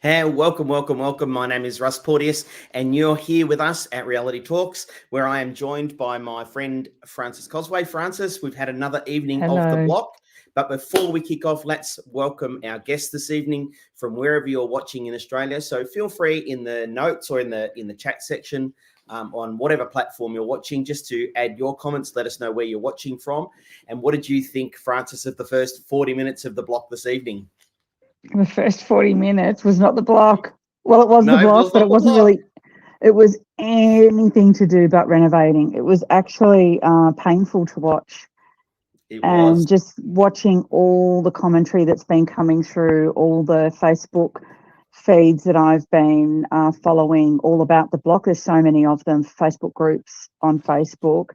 Hey, welcome. My name is Russ Porteous, and you're here with us at Reality Talks, where I am joined by my friend Frances Cosway. Frances, we've had another evening of the Hello. block, but before we kick off, let's welcome our guest this evening from wherever you're watching in Australia. So feel free in the notes or in the chat section on whatever platform you're watching, just to add your comments. Let us know where you're watching from, and what did you think, Frances, of the first 40 minutes of the block this evening? The first 40 minutes was not the block. Well, it was the No, it block, was but not it the wasn't block. really, it was anything to do but renovating. It was actually painful to watch. It was. And just watching all the commentary that's been coming through, all the Facebook feeds that I've been following all about the block. There's so many of them, Facebook groups on Facebook.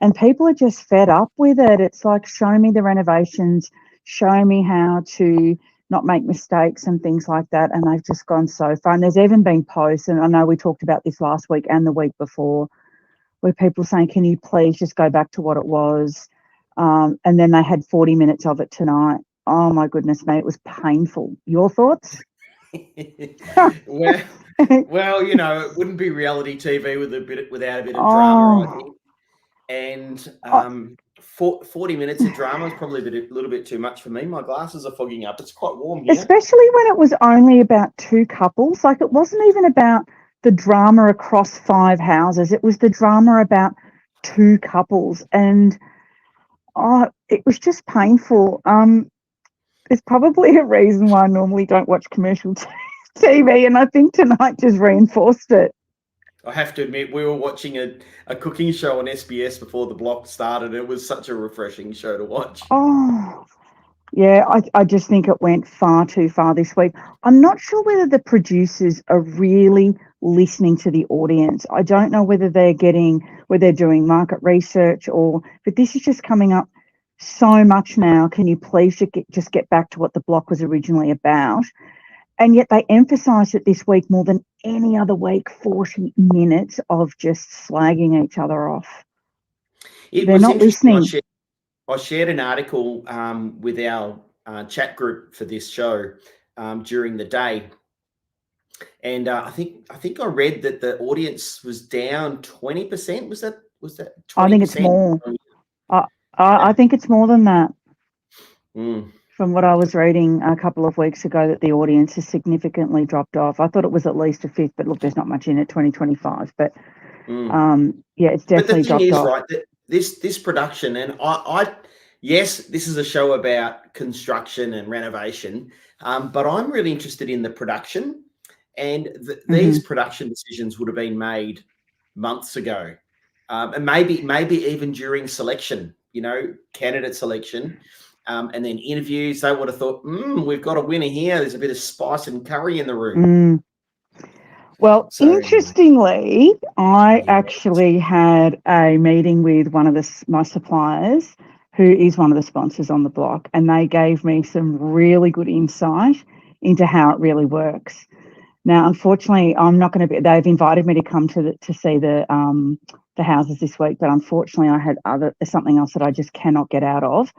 And people are just fed up with it. It's like, show me the renovations, show me how to not make mistakes and things like that. And they've just gone so far. And there's even been posts, and I know we talked about this last week and the week before, where people saying, can you please just go back to what it was? And then they had 40 minutes of it tonight. Oh my goodness me, it was painful. Your thoughts? well, it wouldn't be reality TV without a bit of drama, I Oh, think. And I- 40 minutes of drama is probably a little bit too much for me. My glasses are fogging up. It's quite warm here. especially when it was only about two couples. Like, it wasn't even about the drama across five houses. It was the drama about two couples. And it was just painful. There's probably a reason why I normally don't watch commercial TV, and I think tonight just reinforced it. I have to admit, we were watching a cooking show on SBS before the block started. It was such a refreshing show to watch. Oh, yeah, I just think it went far too far this week. I'm not sure whether the producers are really listening to the audience. I don't know whether they're doing market research, but this is just coming up so much now. Can you please just get back to what the block was originally about? And yet they emphasised it this week more than any other week, 40 minutes of just slagging each other off. It They're was not interesting. listening. I shared an article with our chat group for this show during the day, and I think I read that the audience was down 20%. Was that I think it's 20%? more. I think it's more than that. Mm. From what I was reading a couple of weeks ago, that the audience has significantly dropped off. I thought it was at least a fifth, but look, there's not much in it, 2025. But yeah, it's definitely But the thing dropped is, off. right, that this production, and yes, this is a show about construction and renovation, but I'm really interested in the production, and these production decisions would have been made months ago, and maybe even during selection, candidate selection, and then interviews. They would have thought, we've got a winner here. There's a bit of spice and curry in the room. Well, So anyway, interestingly, I yeah. actually had a meeting with one of my suppliers, who is one of the sponsors on the block, and they gave me some really good insight into how it really works. Now, unfortunately, I'm not going to be. They've invited me to come to see the houses this week, but unfortunately, I had something else that I just cannot get out of.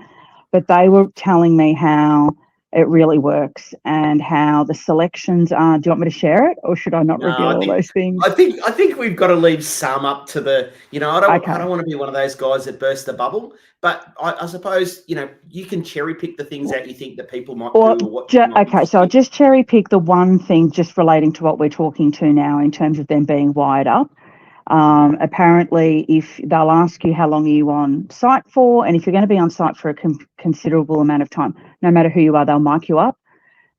But they were telling me how it really works and how the selections are. Do you want me to share it, or should I not No, reveal all those things? I think we've got to leave some up to the. I don't want to be one of those guys that burst the bubble. But I suppose you can cherry pick the things that you think that people might do or what. Okay, so I'll just cherry pick the one thing just relating to what we're talking to now in terms of them being wired up. Apparently, if they'll ask you how long are you on site for, and if you're going to be on site for a considerable amount of time, no matter who you are, they'll mic you up,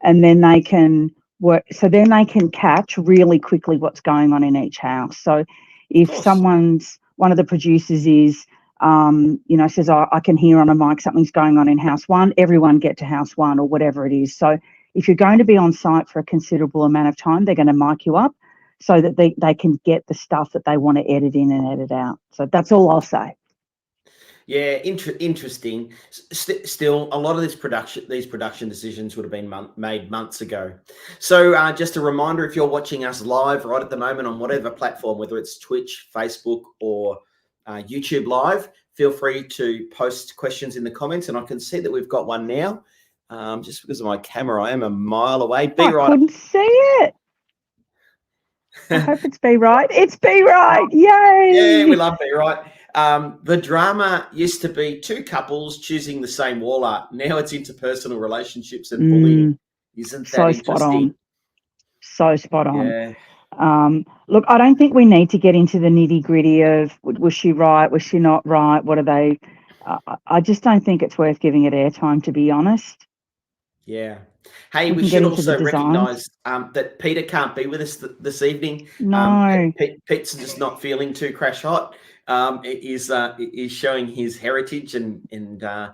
and then they can work. So then they can catch really quickly what's going on in each house. So if one of the producers is, says, oh, I can hear on a mic something's going on in house one, everyone get to house one or whatever it is. So if you're going to be on site for a considerable amount of time, they're going to mic you up, so that they can get the stuff that they want to edit in and edit out. So that's all I'll say. Yeah, interesting. Still, a lot of these production decisions would have been made months ago. So just a reminder, if you're watching us live right at the moment on whatever platform, whether it's Twitch, Facebook, or YouTube Live, feel free to post questions in the comments. And I can see that we've got one now. Just because of my camera, I am a mile away. Be I right. couldn't see it. I hope it's Be Right. It's Be Right. Yay. Yeah, we love Be Right. The drama used to be two couples choosing the same wall art. Now it's interpersonal relationships and bullying. Isn't that So interesting? spot on. So spot on. Yeah. Look, I don't think we need to get into the nitty gritty of was she right, was she not right, what are they? I just don't think it's worth giving it airtime, to be honest. Yeah. Hey, We we can get should into the also designs. recognise that Peter can't be with us this evening. No. Pete's just not feeling too crash hot. Is showing his heritage and I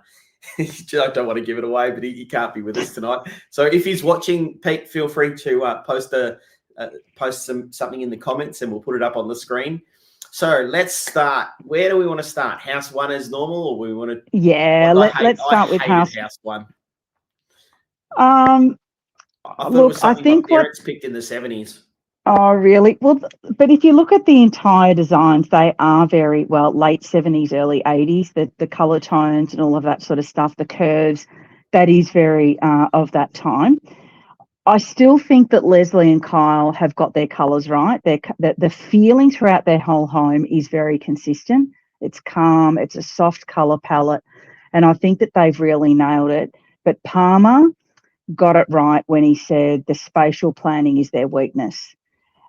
don't want to give it away, but he can't be with us tonight. So if he's watching, Pete, feel free to post something in the comments, and we'll put it up on the screen. So let's start. Where do we want to start? House one as normal, or we want to? Yeah, let's start with house one. I thought it was something my parents picked in the 70s. Oh, really? Well, but if you look at the entire designs, they are very, late 70s, early 80s, the colour tones and all of that sort of stuff, the curves, that is very of that time. I still think that Leslie and Kyle have got their colours right. The feeling throughout their whole home is very consistent. It's calm. It's a soft colour palette. And I think that they've really nailed it. But Palmer got it right when he said the spatial planning is their weakness.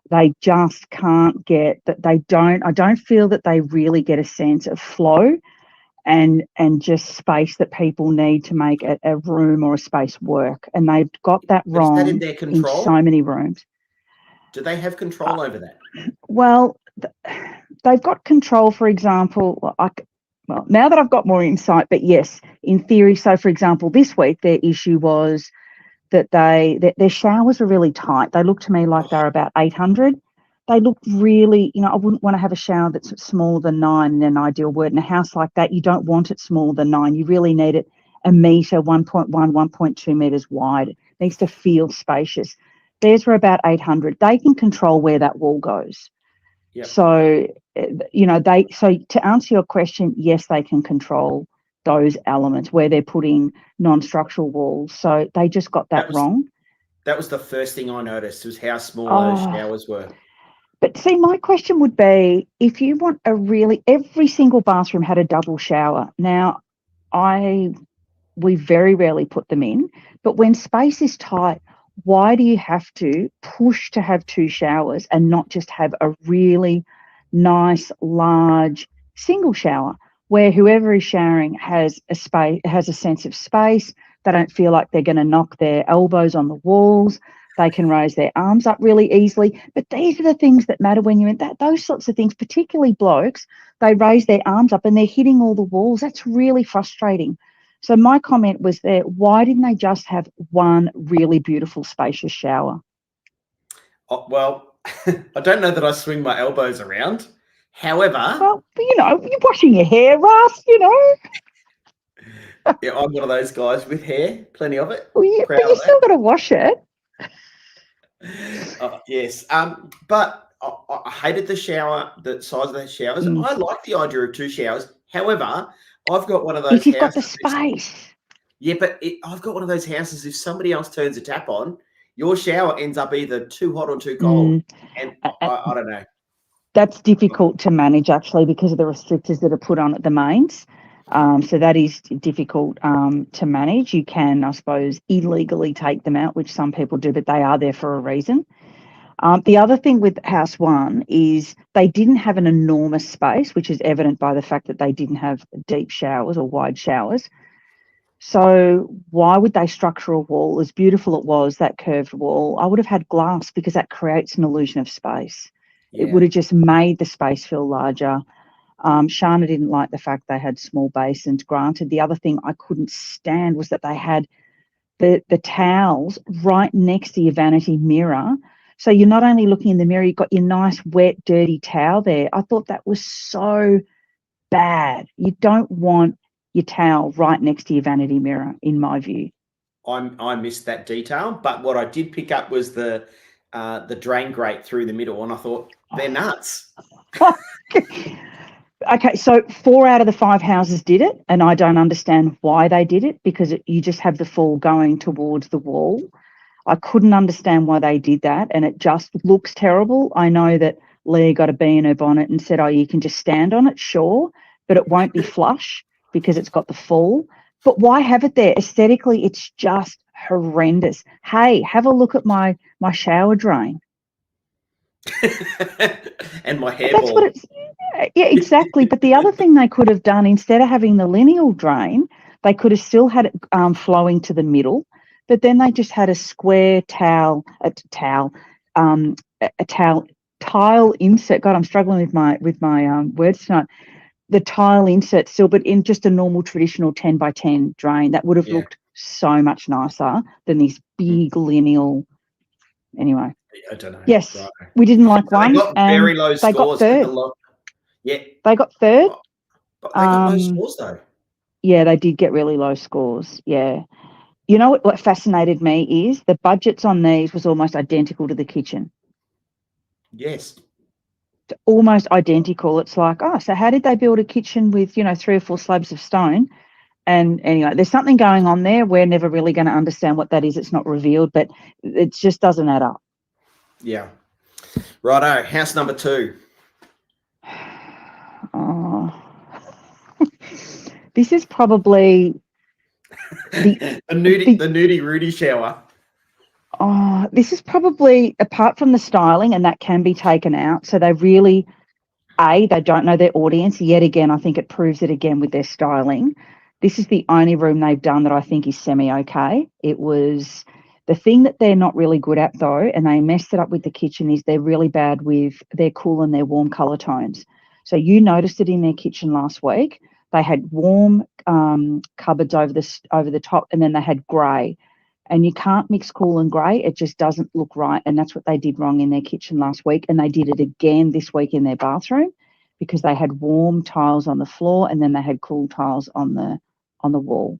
They just can't get that. I don't feel that they really get a sense of flow and just space that people need to make a room or a space work. And they've got that wrong. Is that in their control? In so many rooms. Do they have control over that? Well, they've got control, for example, now that I've got more insight, but yes, in theory. So for example, this week, their issue was that their showers were really tight. They looked to me like they're about 800. They look really, I wouldn't want to have a shower that's smaller than 9 in an ideal world. In a house like that, you don't want it smaller than 9. You really need it a metre, 1.1, 1.2 metres wide. It needs to feel spacious. Theirs were about 800. They can control where that wall goes. Yep. So, so to answer your question, yes, they can control those elements where they're putting non-structural walls. So they just got that wrong. That was the first thing I noticed, was how small those showers were. But see, my question would be, if you want every single bathroom had a double shower. Now, we very rarely put them in, but when space is tight, why do you have to push to have 2 showers and not just have a really nice, large single shower where whoever is showering has a sense of space? They don't feel like they're going to knock their elbows on the walls. They can raise their arms up really easily. But these are the things that matter when you're in that. Those sorts of things, particularly blokes, they raise their arms up and they're hitting all the walls. That's really frustrating. So my comment was there, why didn't they just have one really beautiful, spacious shower? Well, I don't know that I swing my elbows around. However... Well, you're washing your hair, Russ, Yeah, I'm one of those guys with hair, plenty of it. Well, but you still got to wash it. Yes. But I hated the size of the showers. I like the idea of 2 showers. However, I've got one of those if you've got the space. Yeah, but I've got one of those houses, if somebody else turns a tap on, your shower ends up either too hot or too cold. And I don't know. That's difficult to manage, actually, because of the restrictors that are put on at the mains. So that is difficult to manage. You can, I suppose, illegally take them out, which some people do, but they are there for a reason. The other thing with House 1 is they didn't have an enormous space, which is evident by the fact that they didn't have deep showers or wide showers. So why would they structure a wall? As beautiful it was, that curved wall, I would have had glass because that creates an illusion of space. Yeah. It would have just made the space feel larger. Shana didn't like the fact they had small basins. Granted, the other thing I couldn't stand was that they had the towels right next to your vanity mirror. So you're not only looking in the mirror, you've got your nice, wet, dirty towel there. I thought that was so bad. You don't want your towel right next to your vanity mirror, in my view. I missed that detail, but what I did pick up was the drain grate through the middle, and I thought, they're nuts. Okay, so 4 out of the 5 houses did it, and I don't understand why they did it, because you just have the fall going towards the wall. I couldn't understand why they did that, and it just looks terrible. I know that Leah got a bee in her bonnet and said, oh, you can just stand on it, sure, but it won't be flush because it's got the fall. But why have it there? Aesthetically, it's just horrendous. Hey, have a look at my shower drain. And my But that's what hairball. it's, yeah, exactly. But the other thing they could have done, instead of having the lineal drain, they could have still had it flowing to the middle, but then they just had a square tile, a tile insert. God, I'm struggling with my words tonight. The tile insert still, but in just a normal traditional 10 by 10 drain, that would have Yeah. looked so much nicer than this big lineal. Anyway, I don't know. yes, Right. we didn't like So they one, got and very low they got scores, but third. yeah, They got third. but they got low scores though. Yeah, they did get really low scores. Yeah. You know what fascinated me is the budgets on these was almost identical to the kitchen. Yes. Almost identical. It's like, oh, so how did they build a kitchen with, 3 or 4 slabs of stone? And anyway, there's something going on there. We're never really going to understand what that is. It's not revealed, but it just doesn't add up. Yeah. Righto. House number 2. Oh. This is probably the nudie Rudy shower. Oh, this is probably, apart from the styling, and that can be taken out. So they really, they don't know their audience. Yet again, I think it proves it again with their styling. This is the only room they've done that I think is semi-okay. It was the thing that they're not really good at, though, and they messed it up with the kitchen, is they're really bad with their cool and their warm colour tones. So you noticed it in their kitchen last week. They had warm cupboards over the top, and then they had grey. And you can't mix cool and grey. It just doesn't look right. And that's what they did wrong in their kitchen last week. And they did it again this week in their bathroom, because they had warm tiles on the floor and then they had cool tiles on the wall.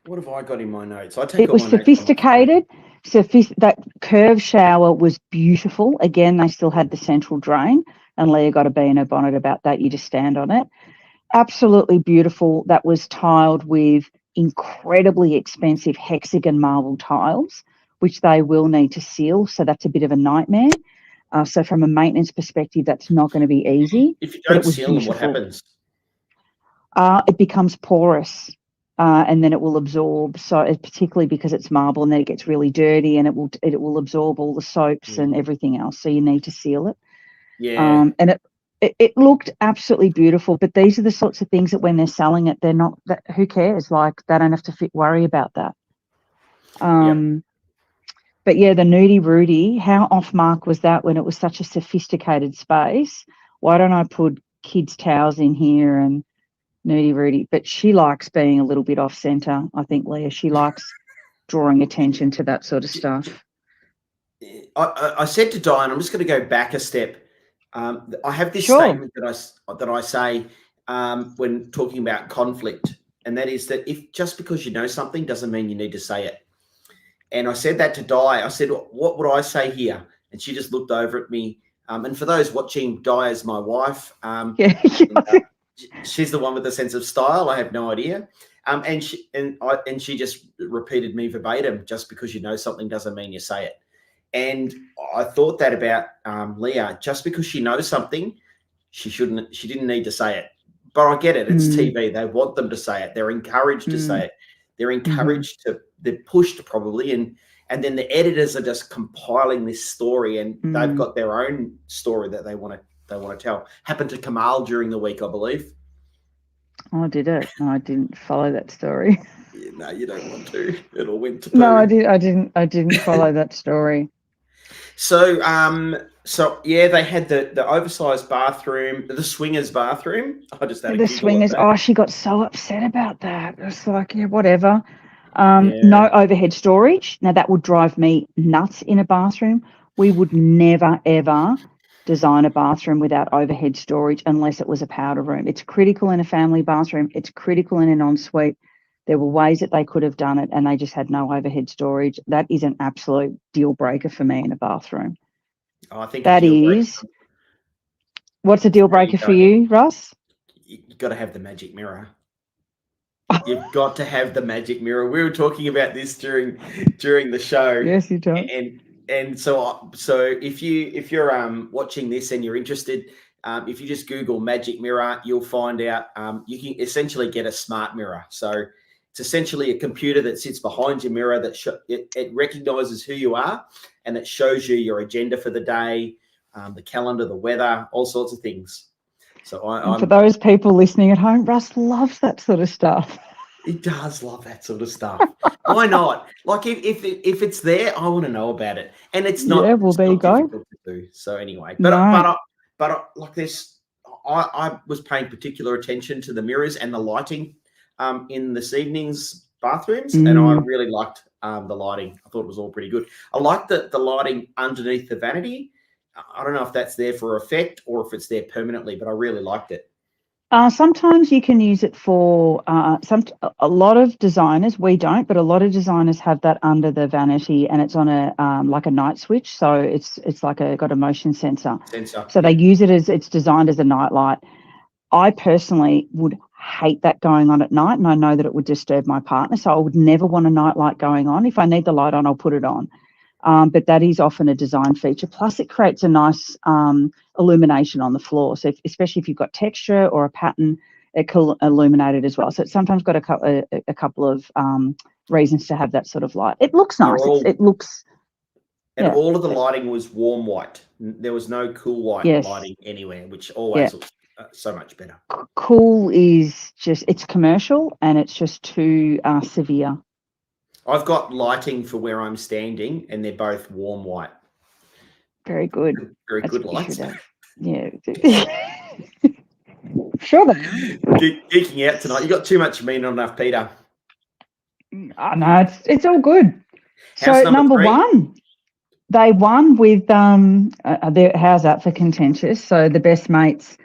What have I got in my notes? I take It was sophisticated. That curved shower was beautiful. Again, they still had the central drain, and Leah got a bee in her bonnet about that. You just stand on it. Absolutely beautiful. That was tiled with incredibly expensive hexagon marble tiles, which they will need to seal. So that's a bit of a nightmare. So from a maintenance perspective, that's not going to be easy. If you don't seal them, what happens? It becomes porous, and then it will absorb. So particularly because it's marble, and then it gets really dirty, and it will absorb all the soaps and everything else. So you need to seal it. Yeah. And it looked absolutely beautiful, but these are the sorts of things that when they're selling it, they're not, who cares? Like, they don't have to worry about that. But yeah, the nudie Rudy, how off mark was that when it was such a sophisticated space? Why don't I put kids' towels in here and nudie Rudy? But she likes being a little bit off centre, I think, Leah. She likes drawing attention to that sort of stuff. I said to Diane, I'm just going to go back a step. I have this statement that I say when talking about conflict, and that is that if just because you know something doesn't mean you need to say it. And I said that to Di. I said, what would I say here? And she just looked over at me. And for those watching, Di is my wife. She's the one with the sense of style. I have no idea. And she just repeated me verbatim. Just because you know something doesn't mean you say it. And I thought that about Leah. Just because she knows something, she didn't need to say it. But I get it. It's TV. They want them to say it. They're encouraged to say it. They're encouraged they're pushed probably. And then the editors are just compiling this story, and they've got their own story that they want to tell. Happened to Kamal during the week, I believe. Oh, did it? No, I didn't follow that story. Yeah, no, you don't want to. It all went to poo. No, I didn't follow that story. So yeah, they had the oversized bathroom, the swingers bathroom. I just had the swingers. Oh, she got so upset about that. It's like, yeah, whatever. No overhead storage. Now that would drive me nuts in a bathroom. We would never ever design a bathroom without overhead storage unless it was a powder room. It's critical in a family bathroom. It's critical in an ensuite. There were ways that they could have done it, and they just had no overhead storage. That is an absolute deal breaker for me in a bathroom. I think that is. What's a deal breaker for you, Russ? You've got to have the magic mirror. You've got to have the magic mirror. We were talking about this during the show. Yes, you do. And so if you're watching this and you're interested, if you just Google magic mirror, you'll find out you can essentially get a smart mirror. So it's essentially a computer that sits behind your mirror that it recognizes who you are, and it shows you your agenda for the day, the calendar, the weather, all sorts of things. So for those people listening at home, Russ loves that sort of stuff. He does love that sort of stuff. Why not? Like if it's there, I want to know about it, and it's not. Yeah, well, there you go. Difficult to do. So anyway, but like this, I was paying particular attention to the mirrors and the lighting in this evening's bathrooms, and I really liked the lighting. I thought it was all pretty good. I liked the lighting underneath the vanity. I don't know if that's there for effect or if it's there permanently, but I really liked it. Sometimes you can use it for a lot of designers. We don't, but a lot of designers have that under the vanity, and it's on a like a night switch. So it's like got a motion sensor. So they use it as it's designed as a night light. I personally would hate that going on at night, and I know that it would disturb my partner. So I would never want a night light going on. If I need the light on, I'll put it on. But that is often a design feature. Plus, it creates a nice illumination on the floor. So, especially if you've got texture or a pattern, it can illuminate it as well. So, it's sometimes got a couple of reasons to have that sort of light. It looks nice. It looks. And all of the lighting was warm white. There was no cool white lighting anywhere, which always looks so much better. Cool is it's commercial, and it's just too severe. I've got lighting for where I'm standing, and they're both warm white. Very good. Very good lights. Yeah. Sure. Geeking out tonight. You got too much meat, not enough Peter. Oh, no, it's all good. House so number 3. 1, they won with how's that for contentious? So the best mates,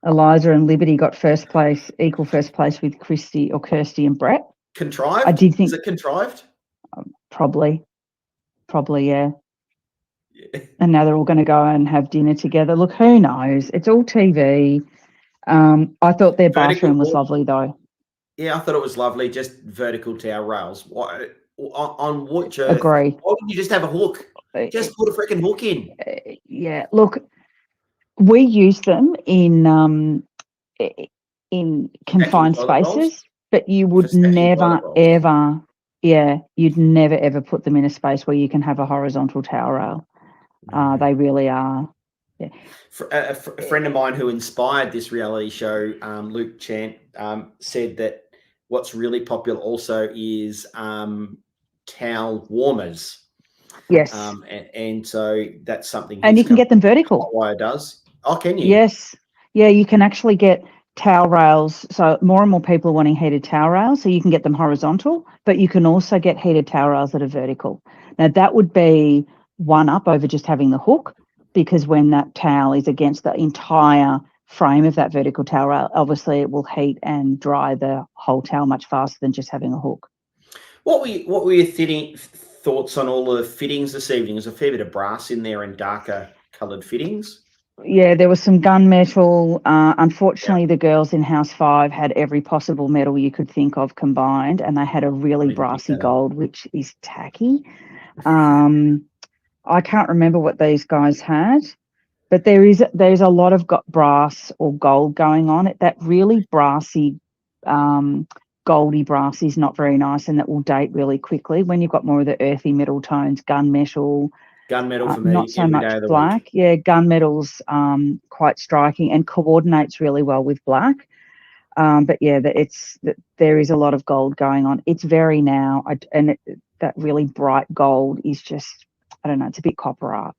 Eliza and Liberty, got equal first place with Kirsty and Brett. Contrived? I did think. Is it contrived? Probably, yeah. And now they're all going to go and have dinner together. Look, who knows? It's all TV. I thought their bathroom was lovely, though. Yeah, I thought it was lovely. Just vertical towel rails. On which earth? Agree. Why wouldn't you just have a hook? Just put a freaking hook in. Yeah. Look, we use them in confined spaces, but you would never ever. Yeah, you'd never ever put them in a space where you can have a horizontal towel rail. No. They really are. Yeah. A friend of mine who inspired this reality show, Luke Chant, said that what's really popular also is towel warmers. Yes. And so that's something. And you can get them vertical. Wire does. Oh, can you? Yes. Yeah, you can actually get towel rails. So more and more people are wanting heated towel rails, so you can get them horizontal, but you can also get heated towel rails that are vertical. Now that would be one up over just having the hook, because when that towel is against the entire frame of that vertical towel rail, obviously it will heat and dry the whole towel much faster than just having a hook. What were your thoughts on all the fittings this evening? There's a fair bit of brass in there and darker coloured fittings. Yeah, there was some gunmetal. Unfortunately, the girls in House 5 had every possible metal you could think of combined, and they had a really brassy gold, which is tacky. I can't remember what these guys had, but there's a lot of brass or gold going on. That really brassy, goldy brass is not very nice, and that will date really quickly. When you've got more of the earthy middle tones, gunmetal for me, not so much black. Yeah, gunmetal's quite striking and coordinates really well with black. But yeah, there is a lot of gold going on. It's very now, that really bright gold is just, I don't know, it's a bit copper art.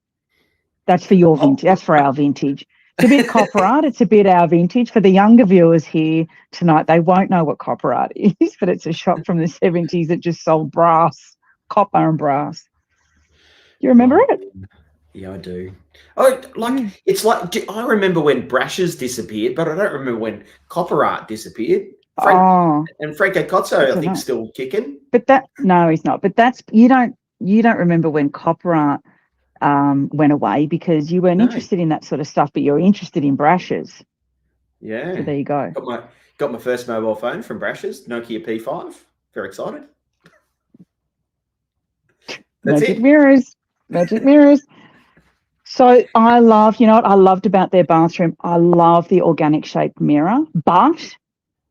That's for your vintage. That's for our vintage. It's a bit copper art. It's a bit our vintage. For the younger viewers here tonight, they won't know what copper art is, but it's a shop from the 70s that just sold brass, copper and brass. You remember it? Yeah, I do. It's like I remember when brushes disappeared, but I don't remember when copper art disappeared. And Franco Cozzo, I think, still kicking. But no, he's not. But you don't remember when copper art went away because you weren't No. interested in that sort of stuff, but you're interested in brushes. Yeah. So there you go. Got my first mobile phone from Brash's, Nokia P5. Very excited. That's Magic it. mirrors. Magic mirrors. So I love, you know what I loved about their bathroom? I love the organic shaped mirror, but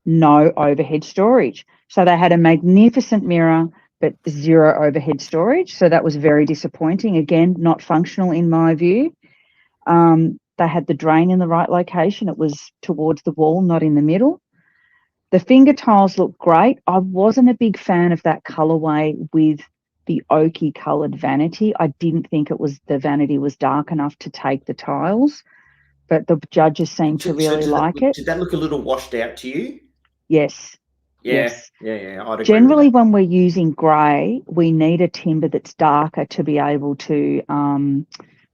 no overhead storage. So they had a magnificent mirror, but 0 overhead storage. So that was very disappointing. Again, not functional in my view. They had the drain in the right location. It was towards the wall, not in the middle. The finger tiles looked great. I wasn't a big fan of that colorway with the oaky coloured vanity. I didn't think the vanity was dark enough to take the tiles, but the judges seemed to really like it. Did that look a little washed out to you? Yes. Yeah. Yes. Yeah. I'd agree Generally, with that. when we're using grey, we need a timber that's darker to be able to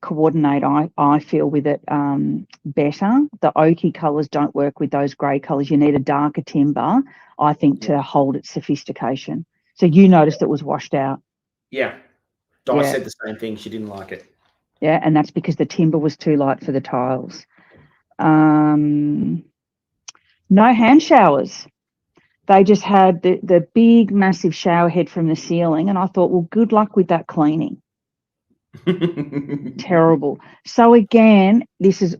coordinate, I feel, with it better. The oaky colours don't work with those grey colours. You need a darker timber, I think, to hold its sophistication. So you noticed it was washed out. Yeah. Di said the same thing. She didn't like it. Yeah, and that's because the timber was too light for the tiles. No hand showers. They just had the big, massive shower head from the ceiling, and I thought, well, good luck with that cleaning. Terrible. So again, there's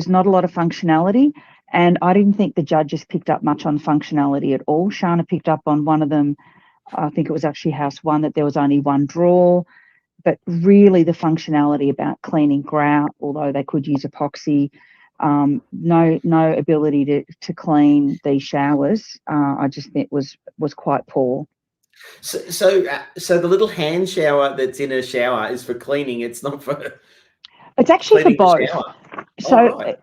not a lot of functionality, and I didn't think the judges picked up much on functionality at all. Shana picked up on one of them. I think it was actually house one, that there was only one drawer, but really the functionality about cleaning grout, although they could use epoxy, no ability to clean these showers. I just think was quite poor. So the little hand shower that's in a shower is for cleaning. It's not for. It's actually for cleaning the both. shower. So right.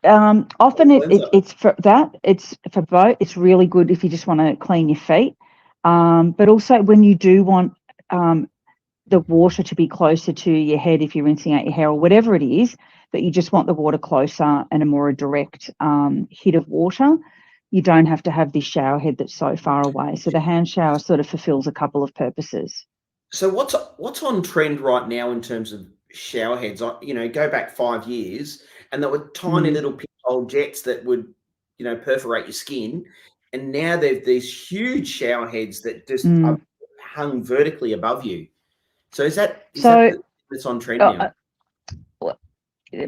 often it's for that. It's for both. It's really good if you just want to clean your feet, but also when you do want the water to be closer to your head, if you're rinsing out your hair or whatever it is, that you just want the water closer and a more direct hit of water. You don't have to have this shower head that's so far away. So the hand shower sort of fulfills a couple of purposes. So what's on trend right now in terms of shower heads? Go back 5 years, and there were tiny little pinhole jets that would, perforate your skin, and now they've these huge shower heads that just are hung vertically above you. So is that that's on trend now?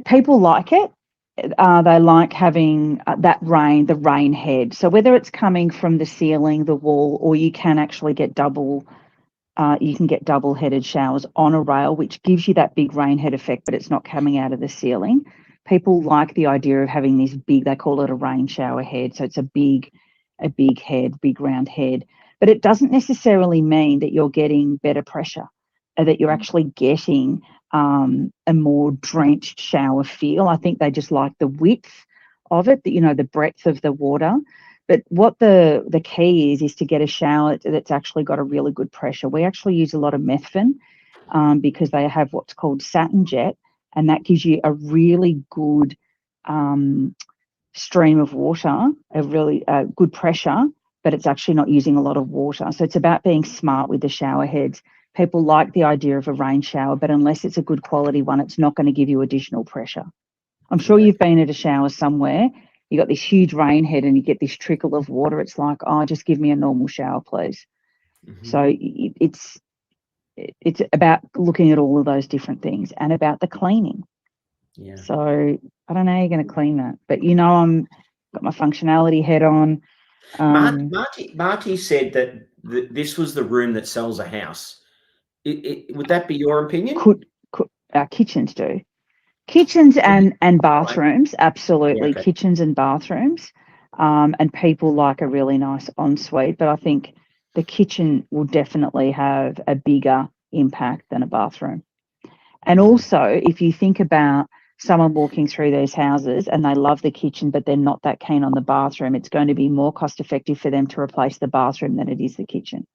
People like it. They like having the rain head. So whether it's coming from the ceiling, the wall, or you can actually get double-headed showers on a rail, which gives you that big rain head effect, but it's not coming out of the ceiling. People like the idea of having this big, they call it a rain shower head. So it's a big head, big round head, but it doesn't necessarily mean that you're getting better pressure, or that you're actually getting a more drenched shower feel. I think they just like the width of it, the breadth of the water. But what the key is to get a shower that's actually got a really good pressure. We actually use a lot of Methven because they have what's called satin jet, and that gives you a really good stream of water, a really good pressure, but it's actually not using a lot of water. So it's about being smart with the shower heads. People like the idea of a rain shower, but unless it's a good quality one, it's not going to give you additional pressure. I'm sure you've been at a shower somewhere, you got this huge rain head and you get this trickle of water. It's like, oh, just give me a normal shower, please. So it's about looking at all of those different things and about the cleaning. Yeah. So I don't know how you're going to clean that, but I'm got my functionality head on. Marty said that this was the room that sells a house. Would that be your opinion? Could our kitchens do? Kitchens and bathrooms, absolutely. Okay. Kitchens and bathrooms, and people like a really nice ensuite, but I think the kitchen will definitely have a bigger impact than a bathroom. And also, if you think about someone walking through these houses and they love the kitchen, but they're not that keen on the bathroom, it's going to be more cost effective for them to replace the bathroom than it is the kitchen.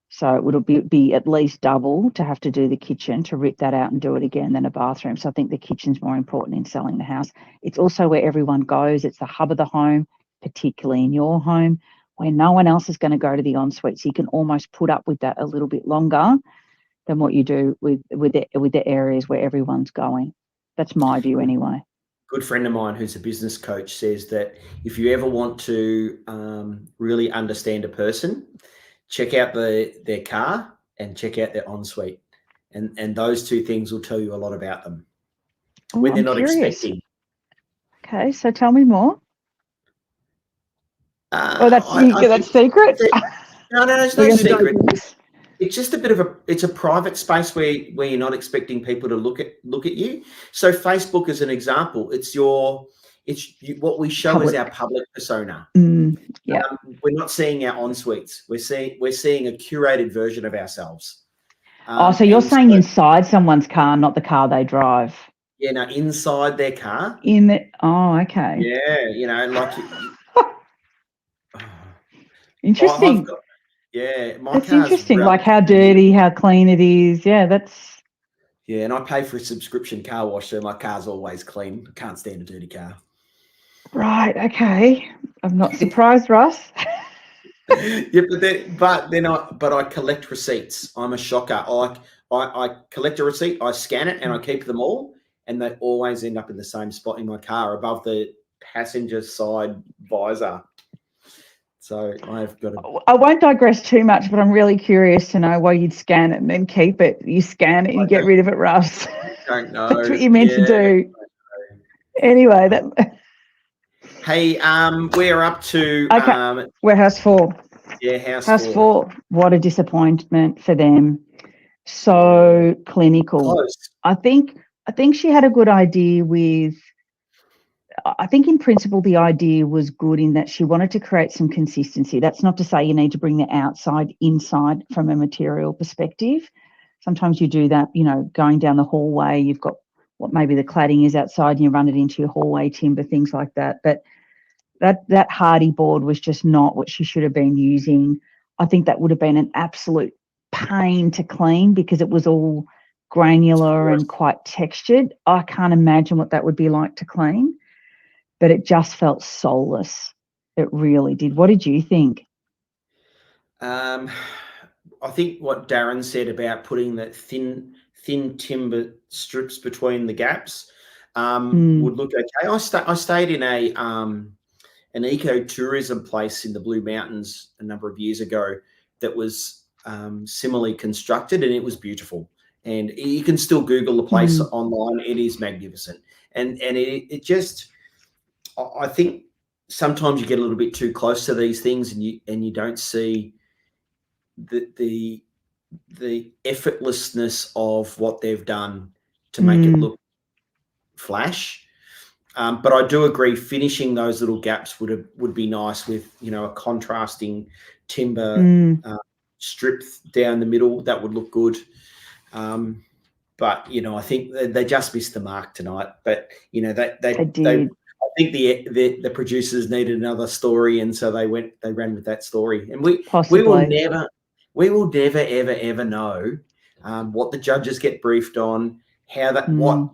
So it would be at least double to have to do the kitchen, to rip that out and do it again, than a bathroom. So I think the kitchen's more important in selling the house. It's also where everyone goes. It's the hub of the home, particularly in your home, where no one else is going to go to the ensuite. So you can almost put up with that a little bit longer than what you do with the areas where everyone's going. That's my view anyway. Good friend of mine who's a business coach says that if you ever want to really understand a person, check out their car and check out their ensuite, and those two things will tell you a lot about them when they're not curious. expecting. Okay, so tell me more. That's secret. No, it's no secret. It's just a bit of it's a private space where you're not expecting people to look at you. So Facebook is an example. What we show is our public persona. Yeah. We're not seeing our ensuites. We're seeing a curated version of ourselves. So you're saying inside someone's car, not the car they drive. Yeah, no, inside their car. Okay. Yeah, like. Interesting. My that's car's interesting. Like how dirty, how clean it is. Yeah, and I pay for a subscription car wash, so my car's always clean. I can't stand a dirty car. Right. Okay. I'm not surprised, Russ. Yeah, but I collect receipts. I'm a shocker. I collect a receipt, I scan it, and I keep them all, and they always end up in the same spot in my car, above the passenger side visor. So I've got I won't digress too much, but I'm really curious to know why you'd scan it and then keep it. You scan it and you get rid of it, Russ. Don't know. That's what you meant to do. Anyway, Hey, we're up to we're house 4. Yeah, house 4. What a disappointment for them. So clinical. Close. I think she had a good idea with. I think in principle the idea was good in that she wanted to create some consistency. That's not to say you need to bring the outside inside from a material perspective. Sometimes you do that, going down the hallway, you've got what maybe the cladding is outside and you run it into your hallway timber, things like that. But that hardy board was just not what she should have been using. I think that would have been an absolute pain to clean because it was all granular and quite textured. I can't imagine what that would be like to clean. But it just felt soulless. It really did. What did you think? I think what Darren said about putting that thin timber strips between the gaps would look okay. I stayed in an ecotourism place in the Blue Mountains a number of years ago that was similarly constructed, and it was beautiful. And you can still Google the place online. It is magnificent, and it just. I think sometimes you get a little bit too close to these things, and you don't see the effortlessness of what they've done to make it look flash. But I do agree, finishing those little gaps would be nice with a contrasting timber strip down the middle. That would look good. But I think they just missed the mark tonight. But they did. I think the producers needed another story, and so they ran with that story. And we will never ever know what the judges get briefed on, how that what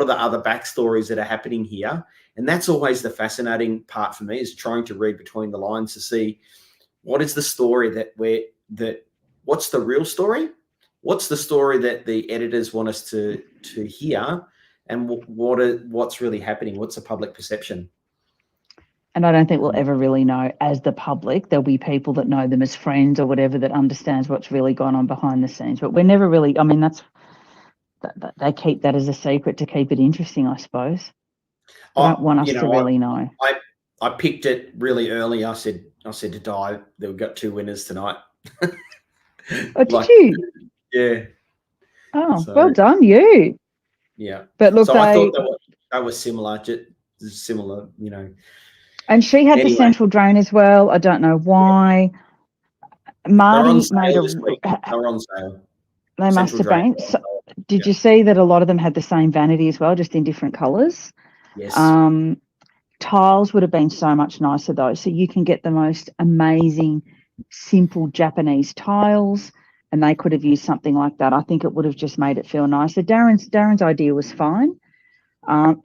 are the other backstories that are happening here. And that's always the fascinating part for me, is trying to read between the lines to see what is the story what's the real story, what's the story that the editors want us to hear. And what's really happening? What's the public perception? And I don't think we'll ever really know as the public. There'll be people that know them as friends or whatever that understands what's really gone on behind the scenes. But we're never really, they keep that as a secret to keep it interesting, I suppose. They don't want us to really know. I picked it really early. I said to Di that we've got 2 winners tonight. Oh, did you? Yeah. Oh, well done, you. Yeah, but look, I thought that was similar, And she had the central drain as well. I don't know why. Marty made they were on sale. They must have been. So, did you see that a lot of them had the same vanity as well, just in different colours? Yes. Tiles would have been so much nicer though. So you can get the most amazing, simple Japanese tiles. And they could have used something like that. I think it would have just made it feel nicer. Darren's idea was fine.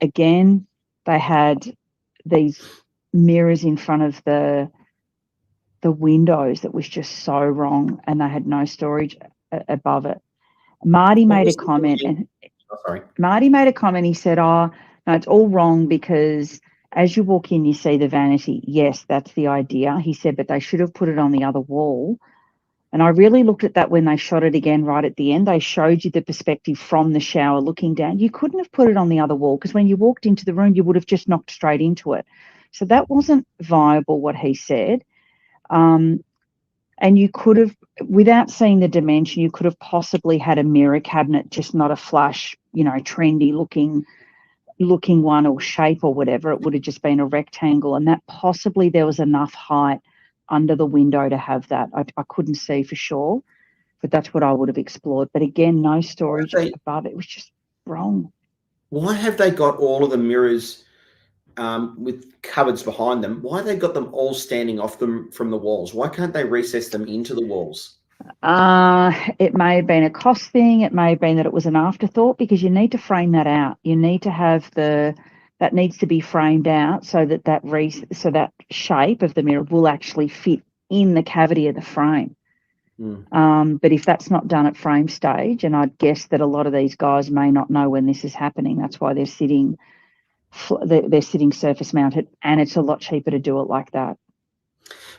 Again, they had these mirrors in front of the windows that was just so wrong, and they had no storage above it. Marty What made a was the comment, thinking? and Oh, sorry. Marty made a comment. He said, "Oh, no, it's all wrong because as you walk in, you see the vanity." Yes, that's the idea. He said, but they should have put it on the other wall. And I really looked at that when they shot it again right at the end. They showed you the perspective from the shower looking down. You couldn't have put it on the other wall because when you walked into the room, you would have just knocked straight into it. So that wasn't viable, what he said. And you could have, without seeing the dimension, you could have possibly had a mirror cabinet, just not a flush, trendy looking one or shape or whatever. It would have just been a rectangle, and that possibly there was enough height under the window to have that. I couldn't see for sure, but that's what I would have explored. But again, no storage above. It was just wrong. Why have they got all of the mirrors with cupboards behind them? Why have they got them all standing off them from the walls? Why can't they recess them into the walls? It may have been a cost thing. It may have been that it was an afterthought, because you need to frame that out. You need to have that needs to be framed out so that shape of the mirror will actually fit in the cavity of the frame. But if that's not done at frame stage, and I'd guess that a lot of these guys may not know when this is happening, that's why they're sitting surface mounted, and it's a lot cheaper to do it like that.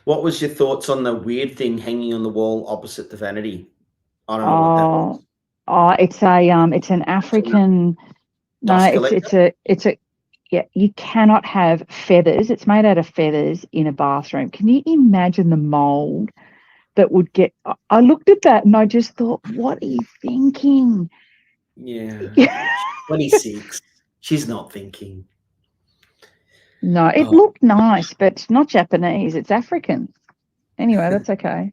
What was your thoughts on the weird thing hanging on the wall opposite the vanity? I don't know what that was. It's an African. Yeah, you cannot have feathers. It's made out of feathers in a bathroom. Can you imagine the mold that would get? I looked at that and I just thought, what are you thinking? Yeah. 26. She's not thinking. No, it looked nice, but it's not Japanese. It's African. Anyway, that's okay.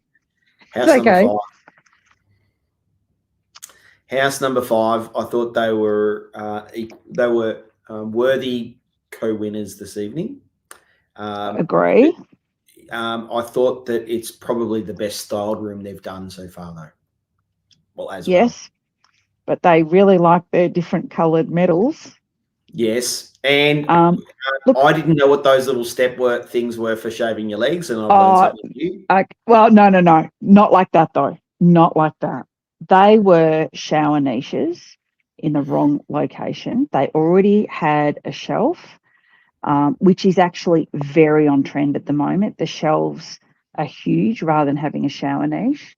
House number five. I thought they were worthy co-winners this evening. Agree. I thought that it's probably the best styled room they've done so far, though. Yes, but they really like their different coloured medals. Yes, and I didn't know what those little things were for shaving your legs, and I've learned something new. Well, no, not like that though. Not like that. They were shower niches in the wrong location. They already had a shelf, which is actually very on trend at the moment. The shelves are huge rather than having a shower niche.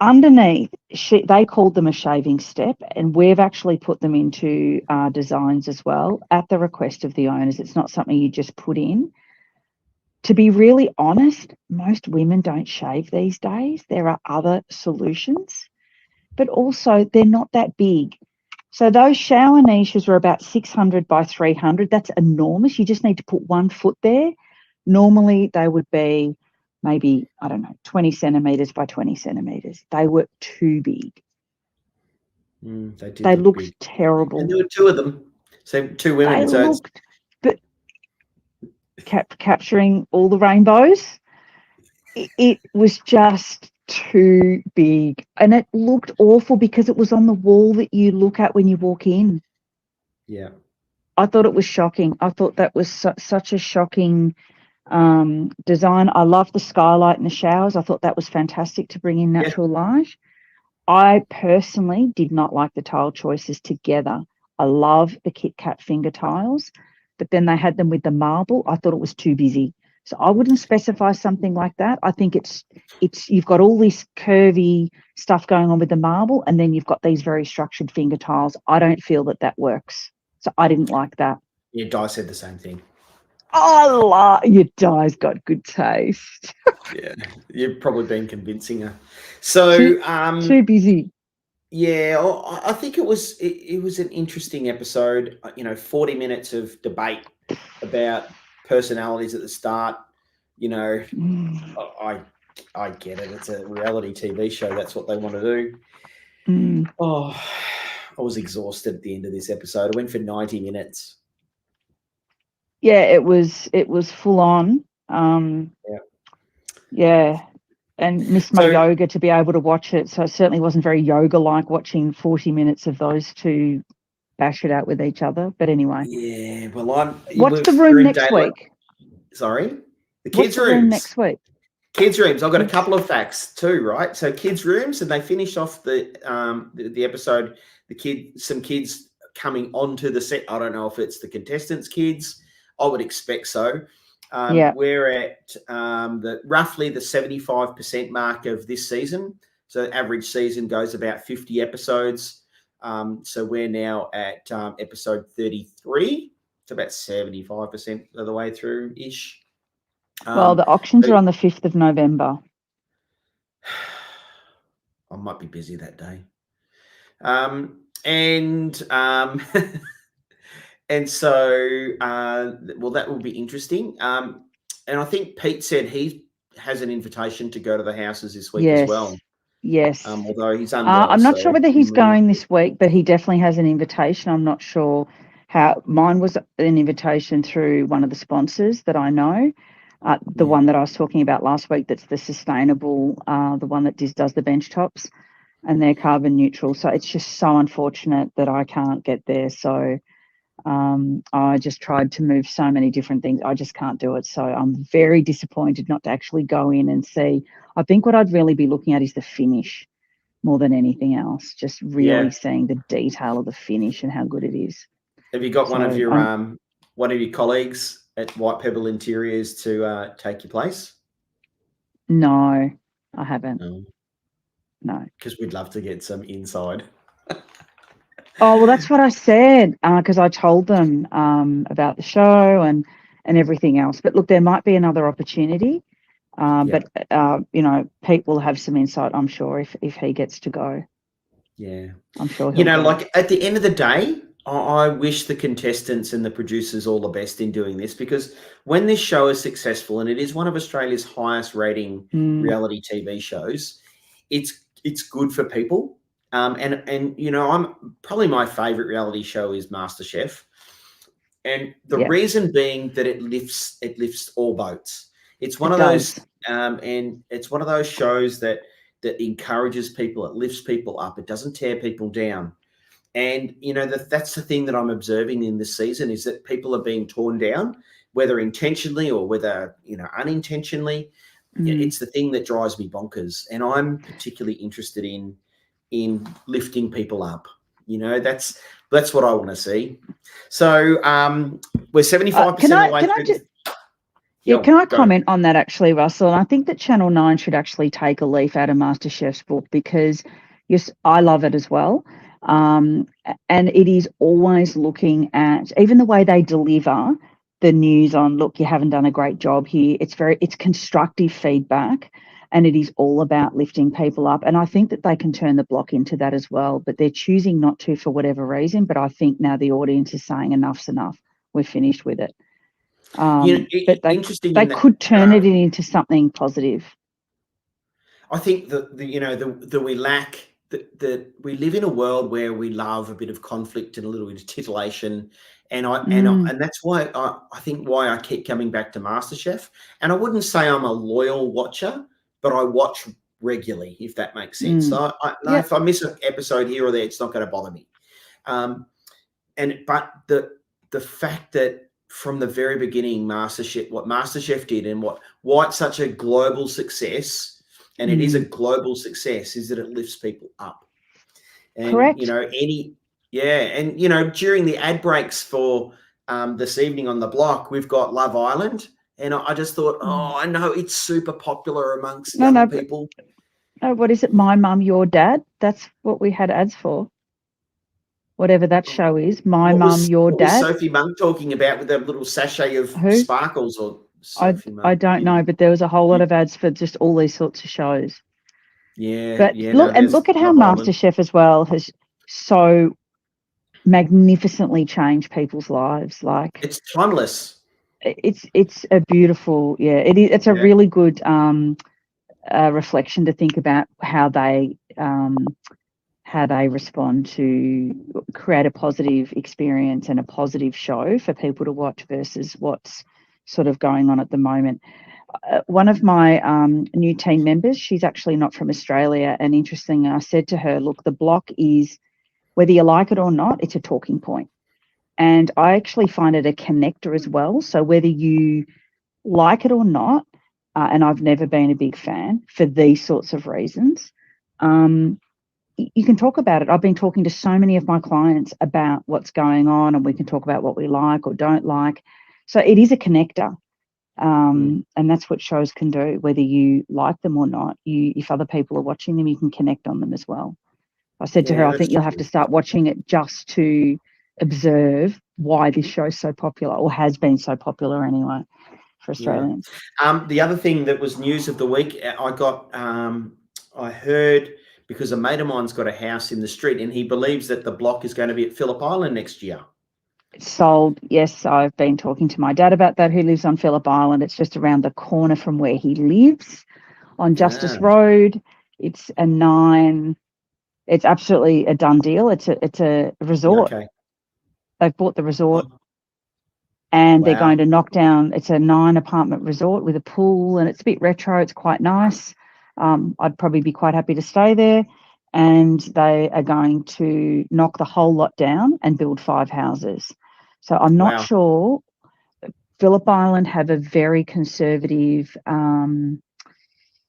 Underneath, they called them a shaving step, and we've actually put them into our designs as well at the request of the owners. It's not something you just put in. To be really honest, most women don't shave these days. There are other solutions, but also they're not that big. So those shower niches were about 600 by 300. That's enormous. You just need to put 1 foot there. Normally they would be maybe, 20 centimetres by 20 centimetres. They were too big. They looked terrible. And there were 2 of them. So 2 women. But capturing all the rainbows, it was just too big. And it looked awful because it was on the wall that you look at when you walk in. Yeah. I thought it was shocking. I thought that was such a shocking design. I love the skylight in the showers. I thought that was fantastic to bring in natural light. I personally did not like the tile choices together. I love the Kit Kat finger tiles, but then they had them with the marble. I thought it was too busy. So I wouldn't specify something like that. I think it's you've got all this curvy stuff going on with the marble, and then you've got these very structured finger tiles. I don't feel that works. So I didn't like that. Yeah, Di said the same thing. Your Di's got good taste. Yeah, you've probably been convincing her. So too busy. Yeah, I think it was an interesting episode. 40 minutes of debate about personalities at the start. I get it. It's a reality TV show. That's what they want to do. Oh, I was exhausted at the end of this episode. I went for 90 minutes. Yeah, it was full on. Yeah. And missed my yoga to be able to watch it. So it certainly wasn't very yoga-like watching 40 minutes of those two bash it out with each other. But anyway. Yeah, well, what's the room next week? Sorry? The kids' room next week? Kids rooms. I've got a couple of facts too, right? So kids rooms, and they finish off the episode. Some kids coming onto the set. I don't know if it's the contestants' kids. I would expect so. We're at roughly the 75% mark of this season. So the average season goes about 50 episodes. So we're now at episode 33. It's about 75% of the way through ish. Well, the auctions are on the 5th of November. I might be busy that day. And so, well, that will be interesting. And I think Pete said he has an invitation to go to the houses this week as well. Yes. Although he's unwell. I'm not sure whether he's going this week, but he definitely has an invitation. I'm not sure how. Mine was an invitation through one of the sponsors that I know. The one that I was talking about last week, that's the sustainable, the one that does the bench tops, and they're carbon neutral. So it's just so unfortunate that I can't get there. So I just tried to move so many different things. I just can't do it. So I'm very disappointed not to actually go in and see. I think what I'd really be looking at is the finish more than anything else, just really seeing the detail of the finish and how good it is. Have you got one of your colleagues at White Pebble Interiors to take your place? No, I haven't. No. Because we'd love to get some inside. Oh, well, that's what I said, because I told them about the show and everything else. But look, there might be another opportunity. But Pete will have some insight, I'm sure, if he gets to go. Yeah. I'm sure he'll like at the end of the day, I wish the contestants and the producers all the best in doing this, because when this show is successful, and it is one of Australia's highest rating reality TV shows, it's good for people. And I'm probably my favorite reality show is MasterChef. And the reason being that it lifts all boats. It's one of those, and it's one of those shows that encourages people. It lifts people up. It doesn't tear people down. And that's the thing that I'm observing in this season, is that people are being torn down, whether intentionally or whether unintentionally. It's the thing that drives me bonkers, and I'm particularly interested in lifting people up. That's what I want to see. So we're 75% of the way through. Can I comment on that actually, Russell? And I think that Channel 9 should actually take a leaf out of MasterChef's book, because yes, I love it as well. And it is always looking at, even the way they deliver the news on, look, you haven't done a great job here. It's constructive feedback, and it is all about lifting people up. And I think that they can turn the block into that as well, but they're choosing not to for whatever reason. But I think now the audience is saying enough's enough. We're finished with it. But they could turn it into something positive. I think that we lack that we live in a world where we love a bit of conflict and a little bit of titillation, and that's why I think why I keep coming back to MasterChef. And I wouldn't say I'm a loyal watcher, but I watch regularly, if that makes sense. So if I miss an episode here or there, it's not going to bother me. But the fact that from the very beginning, what MasterChef did, and why it's such a global success, and it is a global success, is that it lifts people up. And, correct. During the ad breaks for this evening on the block, we've got Love Island, and I just thought, I know it's super popular amongst young people. What is it? My Mum, Your Dad? That's what we had ads for. Whatever that show is, My Mum, Your Dad. What was Sophie Monk talking about with a little sachet of sparkles? Or I don't know, but there was a whole lot of ads for just all these sorts of shows. Yeah, look at how MasterChef as well has so magnificently changed people's lives. Like, it's timeless. It's a beautiful, it is. It's a really good reflection to think about how they respond to create a positive experience and a positive show for people to watch versus what's sort of going on at the moment. One of my new team members, she's actually not from Australia, and interestingly, I said to her, look, the block is, whether you like it or not, it's a talking point. And I actually find it a connector as well. So whether you like it or not, and I've never been a big fan for these sorts of reasons. You can talk about it. I've been talking to so many of my clients about what's going on, and we can talk about what we like or don't like. So it is a connector. And that's what shows can do, whether you like them or not. If other people are watching them, you can connect on them as well. I said to her, I think you'll have to start watching it just to observe why this show's so popular, or has been so popular anyway, for Australians. The other thing that was news of the week, I heard, because a mate of mine's got a house in the street and he believes that the block is going to be at Phillip Island next year. It's sold. Yes, I've been talking to my dad about that, who lives on Phillip Island. It's just around the corner from where he lives on Justice Road. It's it's absolutely a done deal. It's a resort. Okay. They've bought the resort and they're going to knock down. It's a 9-apartment resort with a pool, and it's a bit retro. It's quite nice. I'd probably be quite happy to stay there. And they are going to knock the whole lot down and build 5 houses. So I'm not sure. Phillip Island have a very conservative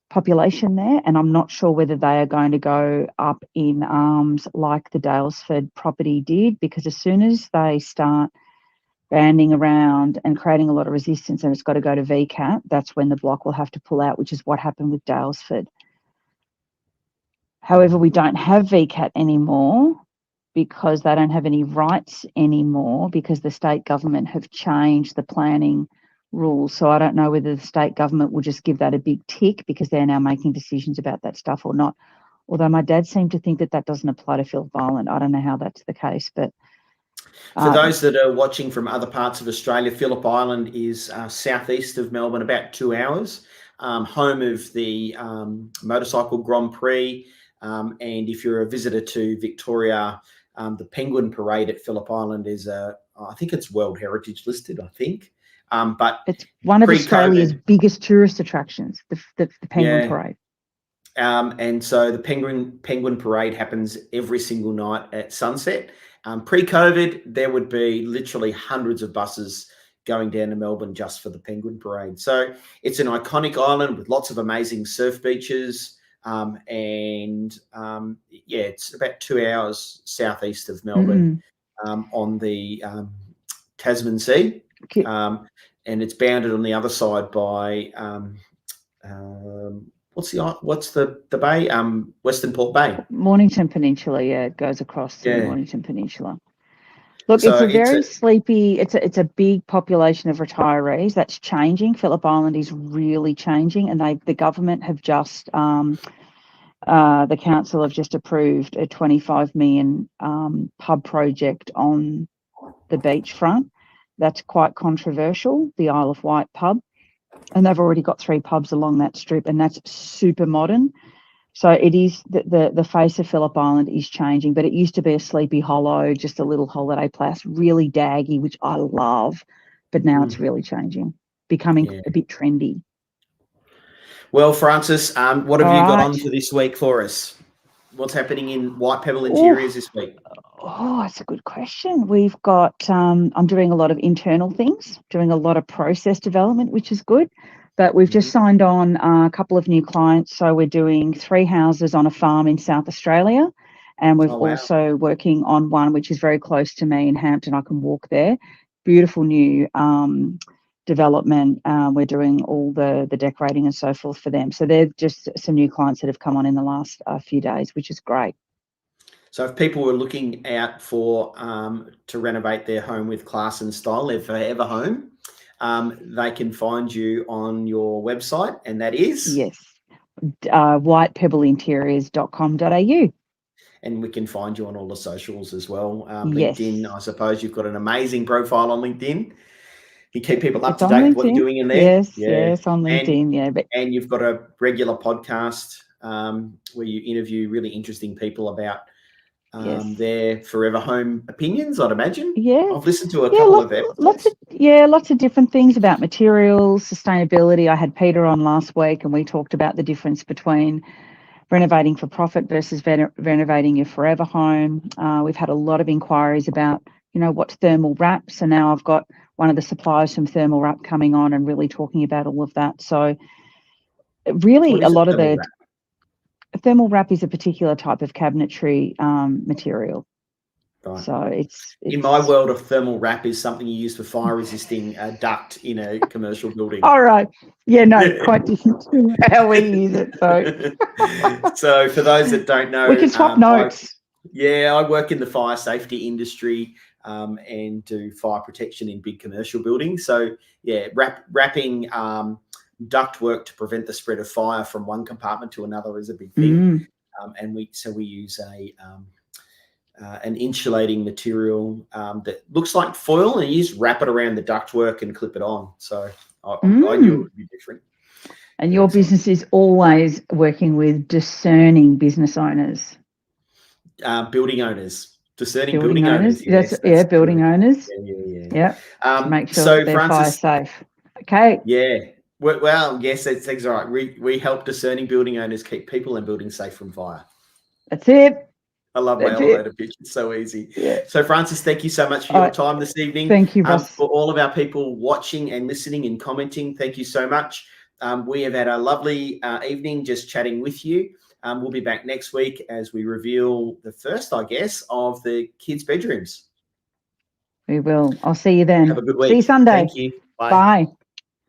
population there, and I'm not sure whether they are going to go up in arms like the Daylesford property did, because as soon as they start banding around and creating a lot of resistance and it's got to go to VCAT, that's when the block will have to pull out, which is what happened with Daylesford. However, we don't have VCAT anymore because they don't have any rights anymore, because the state government have changed the planning rules. So I don't know whether the state government will just give that a big tick because they're now making decisions about that stuff or not. Although my dad seemed to think that that doesn't apply to Phillip Island. I don't know how that's the case, but... For those that are watching from other parts of Australia, Phillip Island is southeast of Melbourne, about 2 hours, home of the Motorcycle Grand Prix. And if you're a visitor to Victoria, the Penguin Parade at Phillip Island is, I think it's World Heritage listed, I think. But it's one of Australia's biggest tourist attractions, the Penguin Parade. And so the Penguin Parade happens every single night at sunset. Pre-COVID, there would be literally hundreds of buses going down to Melbourne just for the Penguin Parade. So it's an iconic island with lots of amazing surf beaches. It's about 2 hours southeast of Melbourne, on the Tasman Sea. And it's bounded on the other side by what's the bay? Western Port Bay. Mornington Peninsula, it goes across the Mornington Peninsula. Look, so it's a very sleepy, it's a big population of retirees. That's changing. Phillip Island is really changing, and the government have just the council have just approved a 25 million pub project on the beachfront. That's quite controversial, the Isle of Wight pub. And they've already got 3 pubs along that strip, and that's super modern. So it is, the face of Phillip Island is changing, but it used to be a sleepy hollow, just a little holiday place, really daggy, which I love. But now it's really changing, becoming a bit trendy. Well, Frances, what have you got on for this week for us? What's happening in White Pebble Interiors this week? Oh, that's a good question. We've got, I'm doing a lot of internal things, doing a lot of process development, which is good. But we've just signed on a couple of new clients. So we're doing 3 houses on a farm in South Australia. And we're also working on one which is very close to me in Hampton. I can walk there. Beautiful new development. We're doing all the decorating and so forth for them. So they're just some new clients that have come on in the last few days, which is great. So if people were looking out for to renovate their home with class and style, their forever home, they can find you on your website, and that is? Yes, whitepebbleinteriors.com.au. And we can find you on all the socials as well. LinkedIn, I suppose you've got an amazing profile on LinkedIn. You keep people up to date with what you're doing in there. Yes, on LinkedIn, and you've got a regular podcast where you interview really interesting people about their forever home opinions, I'd imagine. Yeah. I've listened to a couple of episodes. Lots of different things about materials, sustainability. I had Peter on last week and we talked about the difference between renovating for profit versus renovating your forever home. We've had a lot of inquiries about, what's thermal wrap. So now I've got one of the suppliers from thermal wrap coming on and really talking about all of that. So really What a is a lot of thermal the wrap? thermal wrap is a particular type of cabinetry material. Right. So it's In my world, a thermal wrap is something you use for fire resisting duct in a commercial building. all right. Yeah, no, quite different to how we use it. So So for those that don't know, we can swap notes. I work in the fire safety industry and do fire protection in big commercial buildings. So yeah, wrapping duct work to prevent the spread of fire from one compartment to another is a big thing. And we use an insulating material that looks like foil, and you just wrap it around the ductwork and clip it on. So I knew it would be different. And your business is always working with discerning business owners. Building owners. Discerning building owners. Yes, building owners. Yeah. To make sure So that they're fire Frances, safe. Okay. Yeah. Well, yes, that's exactly right. We help discerning building owners keep people and buildings safe from fire. That's it. I love my elevator pitch. It's so easy. Yeah. So, Frances, thank you so much for your time this evening. Thank you, Russ. For all of our people watching and listening and commenting, thank you so much. We have had a lovely evening just chatting with you. We'll be back next week as we reveal the first, I guess, of the kids' bedrooms. We will. I'll see you then. Have a good week. See you Sunday. Thank you. Bye. Bye.